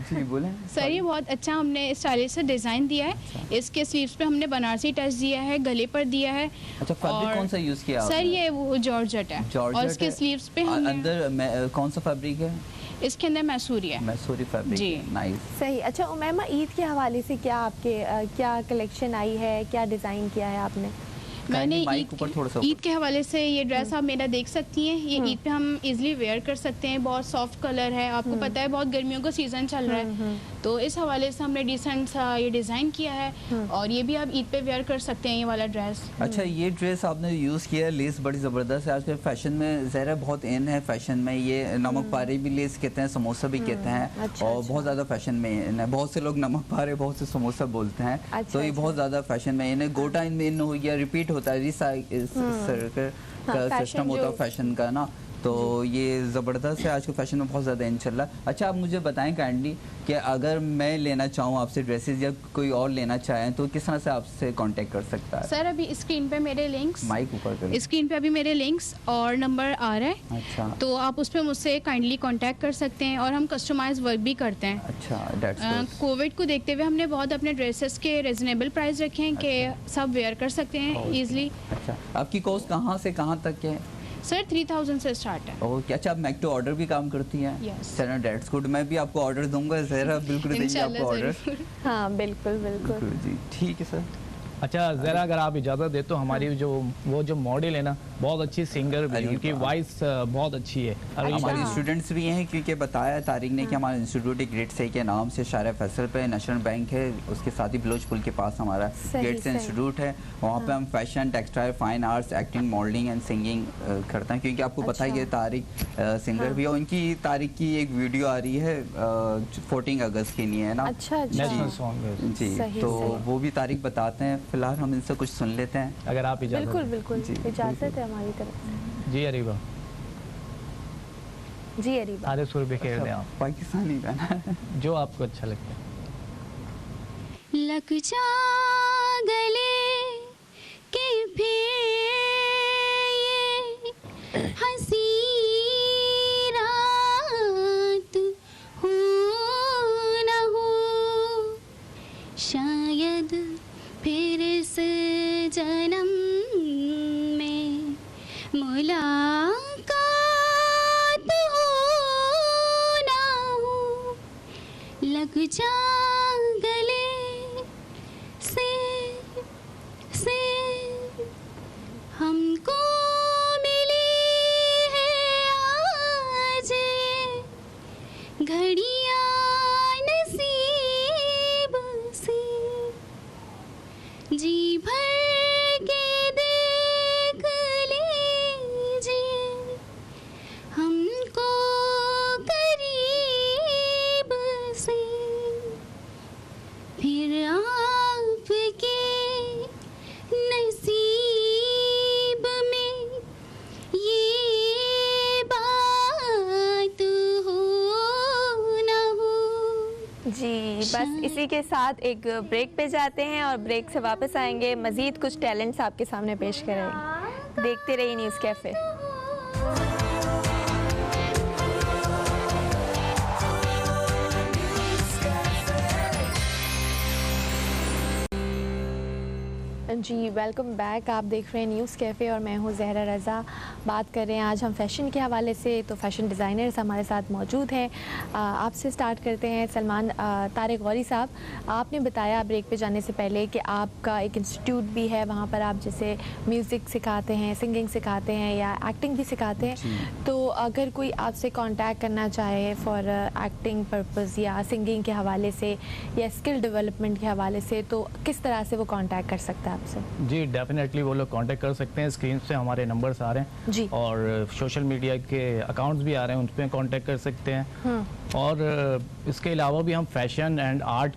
जी बोलें। सर ये बहुत अच्छा हमने स्टाइलिश से डिज़ाइन दिया है। इसके स्लीव्स पे हमने बनारसी टच दिया है, गले पर दिया है। अच्छा, फैब्रिक कौन सा यूज़ किया सर आपने? ये वो जॉर्जेट है जॉर्जेट और इसके है। स्लीव्स पे हमने अंदर कौन सा फैब्रिक है? इसके अंदर मैसूरी है। मैसूरी फैब्रिक जी। है, नाइस। सही। अच्छा उमैमा, ईद के हवाले से क्या आपके क्या कलेक्शन आई है, क्या डिज़ाइन किया है आपने? मैंने माइक ऊपर थोड़ा सा ईद के हवाले से ये ड्रेस आप मेरा देख सकती हैं। ये ईद पे हम इजीली वेयर कर सकते हैं। बहुत सॉफ्ट कलर है, आपको पता है बहुत गर्मियों का सीज़न चल रहा है, तो इस हवाले से हमने डिसेंट सा ये डिज़ाइन किया है और ये भी आप ईद पे वेयर कर सकते हैं ये वाला ड्रेस। अच्छा, ये ड्रेस आपने यूज़ किया, लेस बड़ी ज़बरदस्त है। आजकल फैशन में ज़रा बहुत इन है फैशन में, ये नमक पारे भी लेस कहते हैं, समोसा भी कहते हैं। अच्छा, और बहुत ज़्यादा फैशन में इन है। बहुत से लोग नमक पारे, बहुत से समोसा बोलते हैं। अच्छा, तो ये अच्छा। बहुत ज़्यादा फैशन में इन है। गोटा इन हो गया, रिपीट होता है, सर्कल हाँ, का fashion सिस्टम होता है जो- फैशन का ना। तो ये ज़बरदस्त है, आजकल फैशन में बहुत ज़्यादा इन चल रहा है। अच्छा, आप मुझे बताएं काइंडली कि अगर मैं लेना चाहूँ आपसे ड्रेसेस या कोई और लेना चाहें तो किस तरह से आपसे कांटेक्ट कर सकता है? सर अभी स्क्रीन पे मेरे लिंक्स, माइक ऊपर कर। स्क्रीन पे अभी मेरे लिंक्स और नंबर आ रहा है, अच्छा तो आप उस पर मुझसे काइंडली कांटेक्ट कर सकते हैं और हम कस्टमाइज वर्क भी करते हैं। अच्छा, दैट्स कोविड को देखते हुए हमने बहुत अपने ड्रेसेस के रिजनेबल प्राइस रखे हैं कि सब वेयर कर सकते हैं इजीली। अच्छा, आपकी कॉस्ट कहाँ से कहाँ तक है? सर 3000 से स्टार्ट है। ओके, अच्छा, आप मेक टू ऑर्डर भी काम करती हैं? Yes. चलो दैट्स गुड, मैं भी आपको ऑर्डर दूंगा ज़रा, बिल्कुल दीजिए इंशाल्लाह आपको ऑर्डर। ज़रूर। हाँ बिल्कुल बिल्कुल। जी ठीक है सर। अच्छा ज़रा अगर आप इजाज़त दे तो हमारी जो मॉडल है ना, बहुत अच्छी सिंगर भी है, अरे उनकी वाह। वॉइस बहुत अच्छी है। अगर हमारे हाँ। स्टूडेंट्स भी हैं, क्योंकि बताया तारिक ने कि हमारा इंस्टीट्यूट एक ग्रेड से के नाम से शारा फैसल पे नेशनल बैंक है, उसके साथ ही बलोच पुल के पास हमारा सही, ग्रेड से सही। इंस्टीट्यूट है। वहाँ पे हम fashion, textile, fine arts, acting, modelling and singing करते हैं, क्योंकि आपको पता ही है तारिक सिंगर भी है। उनकी तारिक की एक वीडियो आ रही है 14 अगस्त के लिए, है ना? अच्छा अच्छा। नेशनल सॉन्ग है। जी, सही, तो सही। वो भी तारिक बताते हैं। फिलहाल हम इनसे कुछ सुन लेते हैं। अगर आप इजाज़त बिल्कुल दें। बिल्कुल जी, इजाज़त बिल्कुल। है हमारी तरफ से। जी अरीबा, जी अरीबा। सारे सुर बिखेर दें आप, पाकिस्तानी गाना है। जो आपको अच्छा लगता है। लग जा गले के फिर ये हंसी रात हो न हो, शायद फिर इस जन्म में मुलाकात हो ना हो। लग जा गले से हमको मिली है आज ये घड़ियाँ नसीब से, जी भर के देख लीजिए हमको करीब से, फिर आपके नसीब में ये बात हो ना हो। जी बस इसी के साथ एक ब्रेक पे जाते हैं और ब्रेक से वापस आएंगे, मज़ीद कुछ टैलेंट्स आपके सामने पेश करेंगे। देखते रहिए न्यूज़ कैफ़े। जी वेलकम बैक, आप देख रहे हैं न्यूज़ कैफ़े और मैं हूं ज़हरा रज़ा। बात कर रहे हैं आज हम फ़ैशन के हवाले से, तो फ़ैशन डिज़ाइनर्स हमारे साथ मौजूद हैं। आपसे स्टार्ट करते हैं सलमान तारिक गौरी साहब, आपने बताया ब्रेक पे जाने से पहले कि आपका एक इंस्टीट्यूट भी है, वहाँ पर आप जैसे म्यूज़िक सिखाते हैं, सिंगिंग सिखाते हैं या एक्टिंग भी सिखाते हैं। तो अगर कोई आपसे कांटेक्ट करना चाहे फॉर एक्टिंग पर्पज़ या सिंगिंग के हवाले से या स्किल डेवलपमेंट के हवाले से, तो किस तरह से वो कांटेक्ट कर सकता है आपसे? जी डेफिनेटली वो लोग कांटेक्ट कर सकते हैं, स्क्रीन से हमारे नंबर्स आ रहे हैं जी। और सोशल मीडिया के अकाउंट्स भी आ रहे हैं, उन पर कांटेक्ट कर सकते हैं। और इसके अलावा भी हम फैशन एंड आर्ट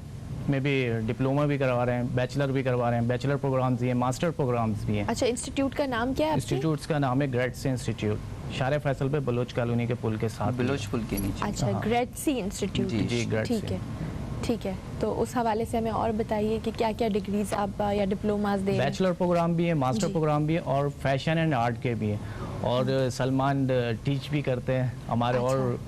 में भी डिप्लोमा भी करवा रहे हैं, बैचलर भी करवा रहे हैं, बैचलर प्रोग्राम्स भी हैं, मास्टर प्रोग्राम्स भी हैं। अच्छा, इंस्टीट्यूट का नाम क्या है आपके? इंस्टीट्यूट्स का नाम है ग्रेडसी इंस्टीट्यूट, शारे फैसल पे बलोच कॉलोनी के पुल के साथ। बलोच पुल के नीचे। अच्छा, हाँ। ग्रेडसी इंस्टीट्यूट। जी, जी ग्रेडसी। ठीक है ठीक है। तो उस हवाले से हमें और बताइए कि क्या क्या डिग्रीज आप या डिप्लोमास दे रहे हैं? बैचलर प्रोग्राम भी है, मास्टर जी। प्रोग्राम भी है और फैशन एंड आर्ट के भी है। और सलमान टीच भी करते हैं हमारे, और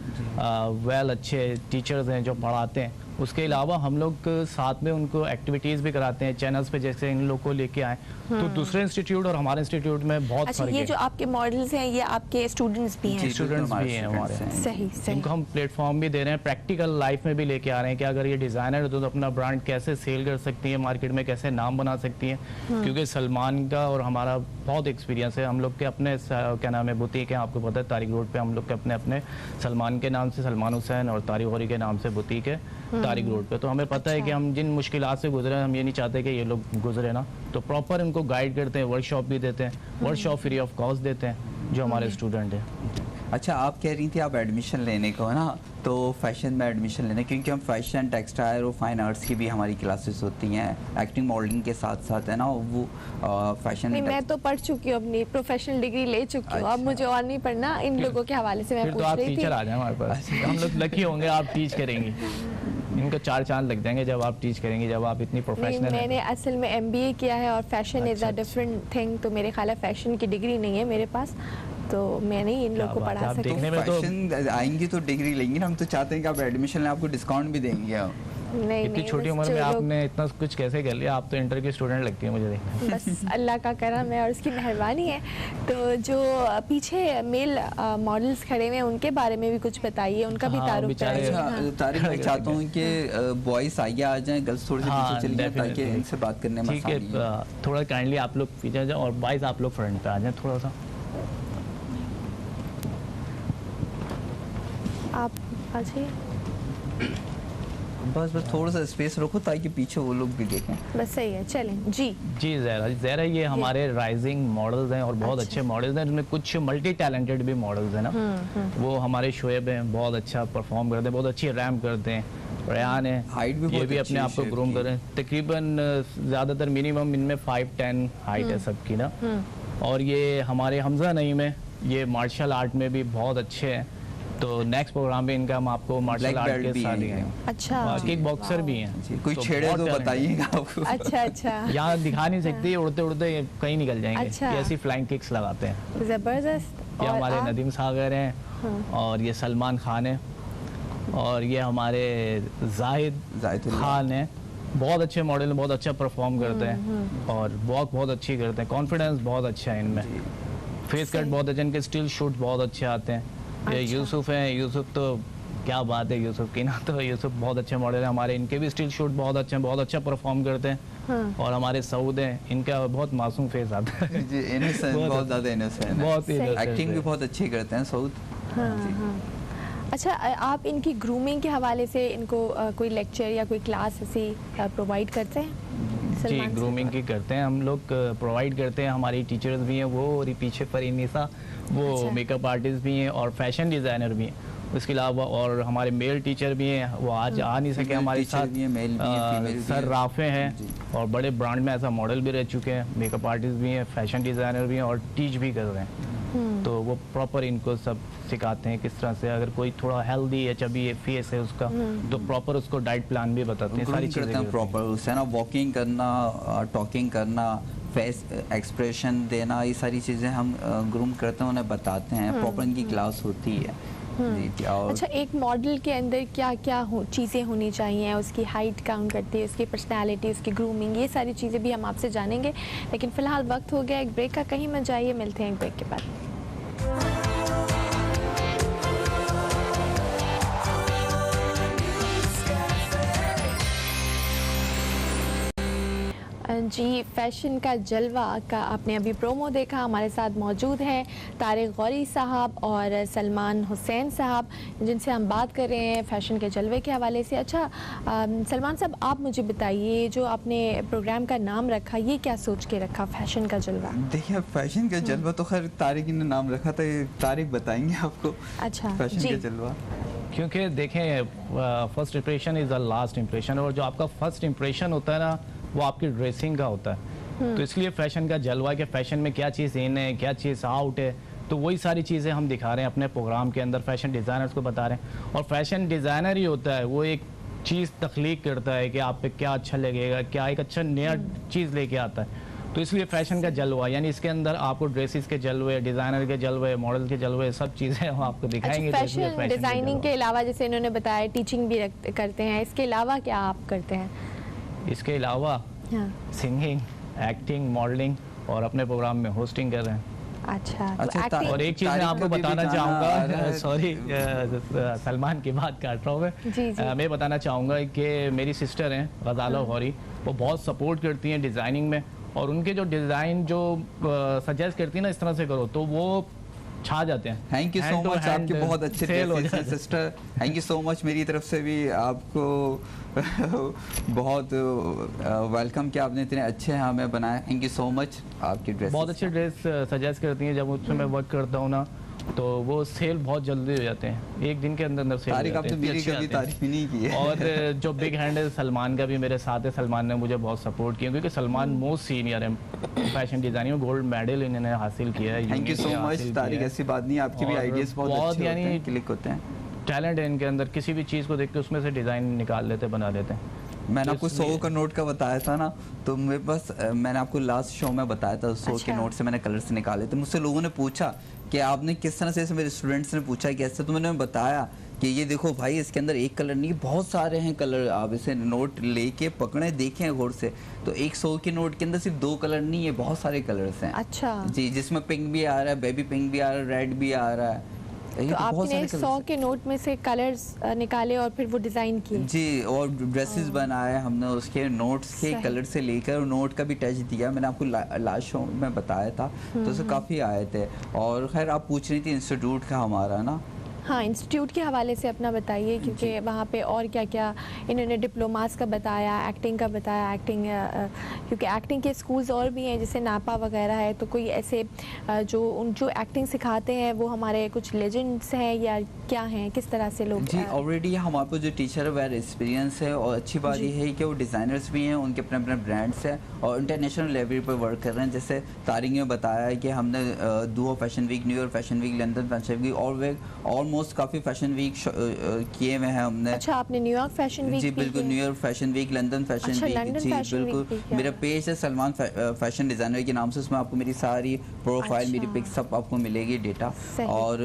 वेल अच्छे टीचर्स हैं जो पढ़ाते हैं। उसके अलावा हम लोग साथ में उनको एक्टिविटीज़ भी कराते हैं चैनल्स पे, जैसे इन लोग को लेके आए तो दूसरे इंस्टीट्यूट और हमारे इंस्टीट्यूट में बहुत अच्छा, फर्क ये है। जो आपके मॉडल्स हैं ये आपके स्टूडेंट्स भी हैं? स्टूडेंट्स भी हैं हमारे। सही सही। इनको हम प्लेटफॉर्म भी दे रहे हैं, प्रैक्टिकल लाइफ में भी लेके आ रहे हैं कि अगर ये डिज़ाइनर है तो अपना ब्रांड कैसे सेल कर सकती है मार्केट में, कैसे नाम बना सकती है। क्योंकि सलमान का और हमारा बहुत एक्सपीरियंस है। हम लोग के अपने क्या नाम है बुटीक है, आपको पता है तारिक रोड पे हम लोग के अपने अपने सलमान के नाम से सलमान हुसैन और तारिक गौरी के नाम से बुटीक है तारिक रोड पे। तो हमें पता है कि हम जिन मुश्किलात से गुजरे हैं, हम ये नहीं चाहते कि ये लोग गुजरे ना, तो प्रॉपर इनको गाइड करते हैं, वर्कशॉप भी देते हैं, वर्कशॉप फ्री ऑफ कॉस्ट देते हैं जो हमारे स्टूडेंट हैं। अच्छा, आप कह रही थी आप एडमिशन लेने को है ना, तो फैशन में एडमिशन लेने, क्योंकि हम फैशन, टेक्सटाइल और फाइन आर्ट्स की भी हमारी क्लासेस होती हैं, एक्टिंग मॉडलिंग के साथ साथ है ना वो फैशन। नहीं, मैं तो पढ़ चुकी हूँ, अपनी प्रोफेशनल डिग्री ले चुकी हूँ। अब मुझे और नहीं पढ़ना। इन लोगों के हवाले से मैं फिर पूछ तो आप रही थी। टीचर आ जाए हमारे पास, हम लोग लकी होंगे, आप टीच करेंगी। इनको 4 चांद लग जाएंगे जब आप टीच करेंगी, जब आप इतनी नहीं, प्रोफेशनल मैंने असल में MBA किया है और fashion is a different thing. तो मेरे ख्याल है फैशन की डिग्री नहीं है मेरे पास, तो मैं नहीं इन लोग को पढ़ा आप सकती। देखने में तो फैशन आएंगी तो डिग्री लेंगी ना, हम तो चाहते हैं कि आप एडमिशन लें, आपको डिस्काउंट भी देंगे हम। नहीं इतनी नहीं, छोटी बस उम्र जो में लोग- आपने इतना कुछ कैसे कर लिया? आप तो इंटर की स्टूडेंट लगती है मुझे देखने में। बस अल्लाह का करम है और उसकी मेहरबानी है। तो जो पीछे मेल मॉडल्स खड़े हुए हैं उनके बारे में भी कुछ बताइए, उनका भी हाँ, तारुफ बेचारे- कराइए। अच्छा हाँ। तारिक, मैं चाहता हूँ कि बॉयज आगे आ जाएं, गर्ल्स थोड़े से हाँ, पीछे चली जाएं ताकि definitely। इनसे बात करने में ठीक है, आसानी है। थोड़ा काइंडली आप लोग पीछे जाओ और बॉयज आप लोग फ्रंट पे आ जाएं थोड़ा सा। आप आ जाइए, बस थोड़ा सा स्पेस रखो ताकि पीछे वो लोग भी देखें। बस सही है। चलें जी। जी ज़हरा ये हमारे राइजिंग मॉडल्स हैं और बहुत अच्छा। अच्छे मॉडल्स हैं, जिनमें कुछ मल्टी टैलेंटेड भी मॉडल्स हैं ना। वो हमारे शोएब हैं, बहुत अच्छा परफॉर्म करते हैं, बहुत अच्छी रैम्प करते हैं। रेहान है, हाइट भी ये बहुत भी अच्छी अपने है आप को शेब ग्रूम की। कर रहे हैं। तकरीबन ज़्यादातर मिनिमम इनमें 5'10" हाइट है सबकी ना। और ये हमारे हमजा नईम है, ये मार्शल आर्ट में भी बहुत अच्छे हैं। तो नेक्स्ट प्रोग्राम में इनका हम आपको मार्शल Black आर्ट belt के भी साथ हैं। दिखाएंगे। अच्छा किक बॉक्सर भी हैं। जी, कोई तो छेड़े बहुत तो talent है। बताइएगा आपको। अच्छा अच्छा, यहाँ दिखा नहीं सकती, उड़ते उड़ते ये कहीं निकल जाएंगे। अच्छा। ये ऐसी फ्लाइंग किक्स लगाते हैं। जबरदस्त। ये और हमारे आप? नदीम सागर हैं और ये सलमान खान है और ये हमारे जाहिद जाहिदुल्लाह। खान है। बहुत अच्छे मॉडल हैं, बहुत अच्छा परफॉर्म करते हैं और वॉक बहुत अच्छी करते हैं, कॉन्फिडेंस बहुत अच्छा है इनमें, फेस कट बहुत अच्छे, इनके स्टिल शूट बहुत अच्छे आते हैं। ये अच्छा। यूसुफ हैं, यूसुफ तो क्या बात है यूसुफ की ना, तो यूसुफ बहुत अच्छे मॉडल हैं हमारे, इनके भी स्टिल शूट बहुत अच्छे हैं, बहुत अच्छा परफॉर्म करते हैं। और हमारे सऊद हैं, इनका बहुत मासूम फेस आता है। जी, innocent, बहुत बहुत ज़्यादा innocent है। बहुत ही innocent एक्टिंग भी है। बहुत अच्छी करते हैं सऊद। अच्छा, आप इनकी ग्रूमिंग के हवाले से इनको कोई लेक्चर या कोई क्लास ऐसी प्रोवाइड करते हैं? जी, सलमान ग्रूमिंग की करते हैं हम लोग, प्रोवाइड करते हैं। हमारी टीचर्स भी हैं वो, और ये पीछे पर इनिसा वो अच्छा। मेकअप आर्टिस्ट भी हैं और फैशन डिज़ाइनर भी हैं। उसके अलावा और हमारे मेल टीचर भी हैं, वो आज आ नहीं सके Female हमारे teacher साथ। भी हैं, male भी हैं, female भी सर हैं। राफे हैं जी। और बड़े ब्रांड में ऐसा मॉडल भी रह चुके हैं, मेकअप आर्टिस्ट भी हैं, फैशन डिज़ाइनर भी हैं और टीच भी कर रहे हैं। तो वो प्रॉपर इनको सब सिखाते हैं किस तरह से, अगर कोई थोड़ा हेल्दी या चबी फेस है उसका तो प्रॉपर उसको डाइट प्लान भी बताते हैं, सारी ग्रूम चीज़ें करते हैं करते हैं। प्रॉपर उससे ना, वॉकिंग करना, टॉकिंग करना, फेस एक्सप्रेशन देना, ये सारी चीज़ें हम ग्रूम करते हैं, उन्हें बताते हैं, प्रॉपर इनकी क्लास होती है। जी, और अच्छा, एक मॉडल के अंदर क्या क्या चीज़ें होनी चाहिए? उसकी हाइट काउंट करती है, उसकी पर्सनालिटी, उसकी ग्रूमिंग, ये सारी चीज़ें भी हम आपसे जानेंगे। लेकिन फ़िलहाल वक्त हो गया एक ब्रेक का, कहीं मत जाइए, मिलते हैं एक ब्रेक के बाद। जी, फैशन का जलवा का आपने अभी प्रोमो देखा। हमारे साथ मौजूद हैं तारिक गौरी साहब और सलमान हुसैन साहब, जिनसे हम बात कर रहे हैं फैशन के जलवे के हवाले से। अच्छा सलमान साहब, आप मुझे बताइए, जो आपने प्रोग्राम का नाम रखा, ये क्या सोच के रखा, फैशन का जलवा? देखिए, फैशन का जलवा तो खैर तारिक ने नाम रखा था, ये तारिक बताएंगे आपको। अच्छा फैशन जी। का जलवा क्योंकि देखें, first impression is the last impression, और जो आपका फर्स्ट इम्प्रेशन होता है ना, वो आपकी ड्रेसिंग का होता है। तो इसलिए फैशन का जलवा, कि फैशन में क्या चीज़ इन है, क्या चीज़ आउट है, तो वही सारी चीज़ें हम दिखा रहे हैं अपने प्रोग्राम के अंदर, फैशन डिज़ाइनर्स को बता रहे हैं। और फैशन डिज़ाइनर ही होता है, वो एक चीज़ तख्लीक करता है कि आप पे क्या अच्छा लगेगा, क्या एक अच्छा नया चीज़ लेके आता है। तो इसलिए फैशन का जलवा, यानी इसके अंदर आपको ड्रेसेस के जलवे, डिजाइनर के जलवे, मॉडल के जलवे, सब चीजें हम आपको दिखाएंगे। अच्छा, फैशन डिजाइनिंग के अलावा जैसे इन्होंने बताया टीचिंग भी करते हैं, इसके अलावा क्या आप करते हैं? इसके अलावा सिंगिंग, एक्टिंग, मॉडलिंग और अपने प्रोग्राम में होस्टिंग कर रहे हैं। अच्छा, अच्छा, तो और एक चीज मैं आपको बताना चाहूँगा, सॉरी सलमान की बात काट रहा हूँ मैं, मैं बताना चाहूँगा कि मेरी सिस्टर हैं गजाला गौरी, वो बहुत सपोर्ट करती हैं डिज़ाइनिंग में, और उनके जो डिज़ाइन जो सजेस्ट करती है ना, इस तरह से करो तो वो छा जाते हैं। थैंक यू सो मच, आपके बहुत अच्छे sister, thank you so much. मेरी तरफ से भी आपको बहुत वेलकम कि आपने इतने अच्छे हमें बनाए। Thank you so much. आपकी ड्रेस बहुत अच्छे ड्रेस सजेस्ट करती हैं, जब उसमें मैं वर्क करता हूँ ना, तो वो सेल बहुत जल्दी हो जाते हैं, एक दिन के अंदर सेल हो जाते हैं। मेरी कभी तारीफ नहीं की है। और जो बिग हैंड है सलमान का भी मेरे साथ है, सलमान ने मुझे बहुत सपोर्ट किया, क्योंकि सलमान मोस्ट सीनियर है फैशन डिजाइनिंग में, गोल्ड मेडल इन्होंने हासिल किया है। Thank you so much Tariq, ऐसी बात नहीं, आपके भी आइडियाज बहुत अच्छे होते हैं, क्लिक होते हैं। टैलेंट है इनके अंदर, किसी भी चीज़ को देख के उसमें से डिज़ाइन निकाल लेते, बना लेते हैं। मैंने आपको 100 का नोट का बताया था ना, तो मेरे पास मैंने आपको लास्ट शो में बताया था 100 के नोट से मैंने कलर्स निकाले थे। मुझसे लोगों ने पूछा कि आपने किस तरह से, मेरे स्टूडेंट्स ने पूछा कि ऐसे, तो मैंने बताया कि ये देखो भाई, इसके अंदर एक कलर नहीं, बहुत सारे हैं कलर, आप इसे नोट लेके पकड़े देखें गौर से, तो एक 100 के नोट के अंदर सिर्फ 2 कलर नहीं है, बहुत सारे कलर्स हैं। अच्छा जी, जिसमें पिंक भी आ रहा है, बेबी पिंक भी आ रहा है, रेड भी आ रहा है। तो आपने 100 के नोट में से कलर्स निकाले और फिर वो डिजाइन किए? जी, और ड्रेसेस बनाए हमने उसके नोट्स के कलर से लेकर, नोट का भी टच दिया। मैंने आपको लास्ट शो में बताया था, तो उससे काफ़ी आए थे। और खैर आप पूछ रही थी इंस्टीट्यूट का हमारा ना, हाँ, इंस्टीट्यूट के हवाले से अपना बताइए, क्योंकि वहाँ पे और क्या क्या इन्होंने डिप्लोमास का बताया, एक्टिंग का बताया, एक्टिंग क्योंकि एक्टिंग के स्कूल्स और भी हैं जैसे नापा वगैरह है, तो कोई ऐसे जो एक्टिंग सिखाते हैं वो हमारे कुछ लेजेंड्स हैं या क्या हैं, किस तरह से लोग? जी, ऑलरेडी हमारे पास जो टीचर है वेरी एक्सपीरियंस है, और अच्छी बात ये है कि वो डिज़ाइनर्स भी हैं, उनके अपने अपने ब्रांड्स हैं और इंटरनेशनल लेवल पर वर्क कर रहे हैं। जैसे तारिक ने बताया है कि हमने Dubai fashion week, New York fashion week, London fashion week और ऑलमोस्ट काफ़ी फैशन वीक किए हुए हैं हमने। अच्छा, आपने न्यूयॉर्क फैशन वीक? जी बिल्कुल, New York fashion week, London fashion week. जी बिल्कुल, मेरा पेज है सलमान फैशन डिज़ाइनर के नाम से, उसमें आपको मेरी सारी प्रोफाइल, मेरी पिक्स सब आपको मिलेगी डेटा। और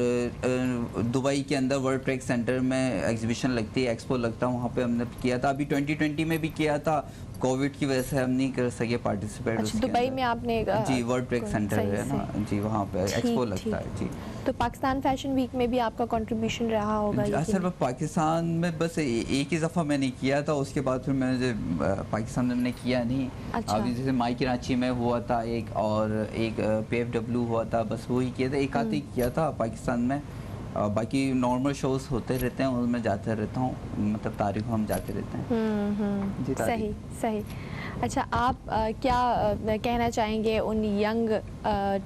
दुबई के अंदर वर्ल्ड ट्रेड सेंटर में एग्जीबिशन लगती है, एक्सपो लगता है, वहाँ पे हमने किया था। अभी 2020 में भी किया था, कोविड की वजह से हम नहीं कर सके पार्टिसिपेट। अच्छा, दुबई में आपने? जी, वर्ल्ड ट्रेड सेंटर है ना जी, वहाँ पे एक्सपो लगता है। जी, तो पाकिस्तान फैशन वीक में भी आपका कंट्रीब्यूशन रहा होगा? असल पाकिस्तान में बस एक ही दफ़ा मैंने किया था, उसके बाद फिर मैंने पाकिस्तान में मैंने किया नहीं। अच्छा। अभी जैसे माई कराची में हुआ था एक, और एक PFW हुआ था, बस वही किया था, एक आध ही किया था पाकिस्तान में। बाकी नॉर्मल शोज होते रहते हैं, उनमें जाते रहता हूँ, मतलब तारीख हम जाते रहते हैं। जी, सही सही। अच्छा, आप क्या कहना चाहेंगे उन यंग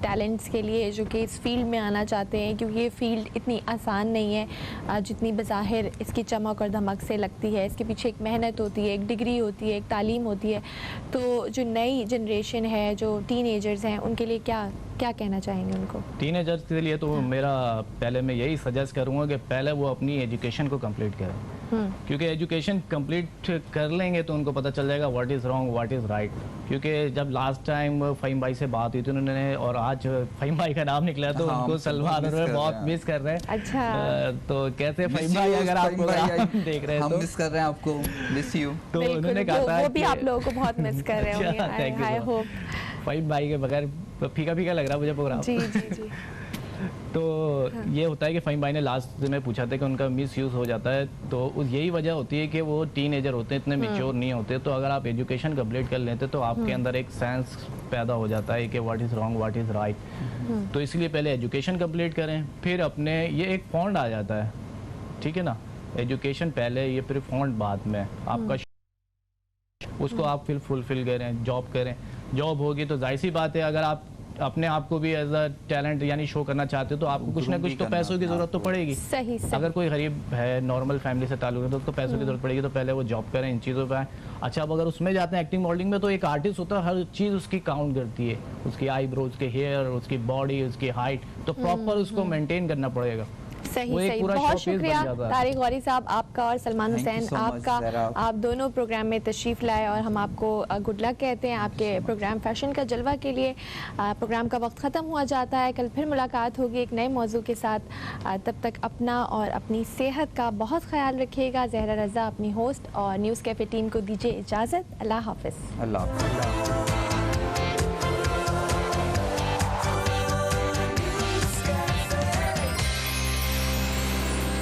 टैलेंट्स के लिए जो कि इस फील्ड में आना चाहते हैं, क्योंकि ये फील्ड इतनी आसान नहीं है जितनी बज़ाहिर इसकी चमक और धमक से लगती है। इसके पीछे एक मेहनत होती है, एक डिग्री होती है, एक तालीम होती है। तो जो नई जनरेशन है, जो टीनेजर्स हैं, उनके लिए क्या क्या कहना चाहेंगे उनको? टीनेजर्स के लिए तो मेरा पहले मैं यही सजेस्ट करूँगा कि पहले वो अपनी एजुकेशन को कंप्लीट करें, क्योंकि एजुकेशन कंप्लीट कर लेंगे तो उनको पता चल जाएगा what is wrong, what is right. क्योंकि जब लास्ट टाइम फ़हीम भाई से बात हुई थी उन्होंने, और आज फ़हीम भाई का नाम निकला तो उनको सलमान बहुत मिस कर रहे हैं। अच्छा, तो कैसे फ़हीम भाई, अगर आप देख रहे हैं हम मिस कर रहे हैं आपको, मिस यू। तो उन्होंने कहा था वो भी आप लोगों को बहुत मिस कर रहे होंगे। I hope. फ़हीम भाई के बगैर फीका फीका लग रहा मुझे प्रोग्राम। जी जी जी। तो ये होता है कि फ़हीम भाई ने लास्ट में पूछा था कि उनका मिस यूज़ हो जाता है, तो यही वजह होती है कि वो टीनेजर होते हैं, इतने मैच्योर नहीं होते। तो अगर आप एजुकेशन कंप्लीट कर लेते तो आपके अंदर एक सेंस पैदा हो जाता है कि what is wrong, what is right. तो इसलिए पहले एजुकेशन कंप्लीट करें, फिर अपने ये एक फॉन्ड आ जाता है, ठीक है ना, एजुकेशन पहले, ये फिर फॉन्ड बाद में आपका, उसको आप फिर फुलफिल करें, जॉब करें। जॉब होगी तो जाहिर सी बात है, अगर आप अपने आप को भी एज अ टैलेंट यानी शो करना चाहते हो तो आपको कुछ ना कुछ तो पैसों की जरूरत तो पड़ेगी। सही सही। अगर कोई गरीब है, नॉर्मल फैमिली से ताल्लुक है तो पैसों की जरूरत पड़ेगी, तो पहले वो जॉब करें, इन चीज़ों पर आए। अच्छा, अब अगर उसमें जाते हैं एक्टिंग मॉडलिंग में, तो एक आर्टिस्ट होता है, हर चीज़ उसकी काउंट करती है, उसकी आईब्रो, उसके हेयर, उसकी बॉडी, उसकी हाइट, तो प्रॉपर उसको मेंटेन करना पड़ेगा। सही वो एक सही, पूरा बहुत showpiece बन शुक्रिया जाता है। तारिक गौरी साहब आपका और Salman Thank you Hussain so much, आपका, ज़रा। आप दोनों प्रोग्राम में तशरीफ़ लाए और हम आपको गुड लक कहते हैं आपके प्रोग्राम फैशन का जलवा के लिए। प्रोग्राम का वक्त ख़त्म हुआ जाता है, कल फिर मुलाकात होगी एक नए मौजू के साथ। तब तक अपना और अपनी सेहत का बहुत ख्याल रखिएगा। ज़हरा रज़ा अपनी होस्ट और न्यूज़ कैफ़े टीम को दीजिए इजाज़त। अल्लाह हाफ़िज़। अल्लाह हाफ़िज़।